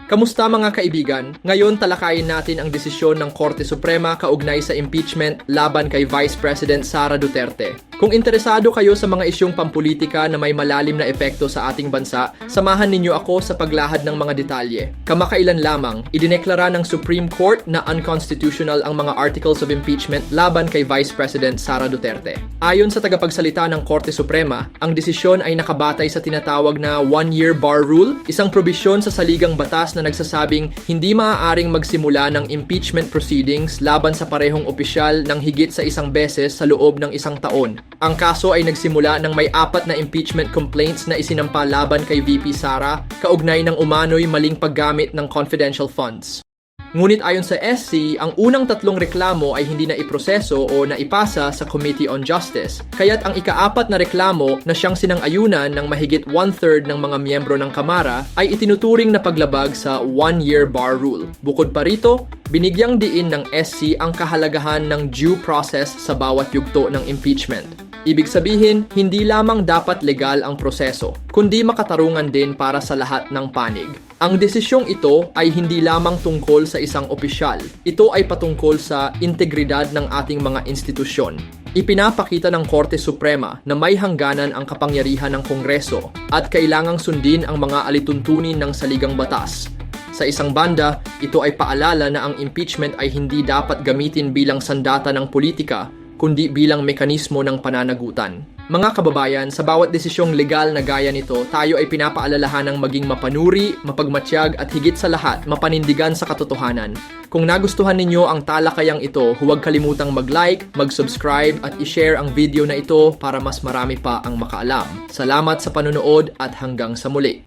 Kamusta mga kaibigan? Ngayon talakayin natin ang desisyon ng Korte Suprema kaugnay sa impeachment laban kay Vice President Sara Duterte. Kung interesado kayo sa mga isyong pampulitika na may malalim na epekto sa ating bansa, samahan ninyo ako sa paglahad ng mga detalye. Kamakailan lamang, idineklara ng Supreme Court na unconstitutional ang mga articles of impeachment laban kay Vice President Sara Duterte. Ayon sa tagapagsalita ng Korte Suprema, ang desisyon ay nakabatay sa tinatawag na one-year bar rule, isang probisyon sa saligang batas na nagsasabing hindi maaaring magsimula ng impeachment proceedings laban sa parehong opisyal ng higit sa isang beses sa loob ng isang taon. Ang kaso ay nagsimula nang may 4 na impeachment complaints na isinampa laban kay VP Sara kaugnay ng umano'y maling paggamit ng confidential funds. Ngunit ayon sa SC, ang unang 3 reklamo ay hindi na iproseso o naipasa sa Committee on Justice. Kaya't ang ika-4 na reklamo na siyang sinang-ayunan ng mahigit 1/3 ng mga miyembro ng Kamara ay itinuturing na paglabag sa one-year bar rule. Bukod pa rito, binigyang diin ng SC ang kahalagahan ng due process sa bawat yugto ng impeachment. Ibig sabihin, hindi lamang dapat legal ang proseso, kundi makatarungan din para sa lahat ng panig. Ang desisyong ito ay hindi lamang tungkol sa isang opisyal. Ito ay patungkol sa integridad ng ating mga institusyon. Ipinapakita ng Korte Suprema na may hangganan ang kapangyarihan ng Kongreso at kailangang sundin ang mga alituntunin ng saligang batas. Sa isang banda, ito ay paalala na ang impeachment ay hindi dapat gamitin bilang sandata ng politika, kundi bilang mekanismo ng pananagutan. Mga kababayan, sa bawat desisyong legal na gaya nito, tayo ay pinapaalalahan ng maging mapanuri, mapagmatyag at higit sa lahat, mapanindigan sa katotohanan. Kung nagustuhan ninyo ang talakayang ito, huwag kalimutang mag-like, mag-subscribe at i-share ang video na ito para mas marami pa ang makaalam. Salamat sa panonood at hanggang sa muli.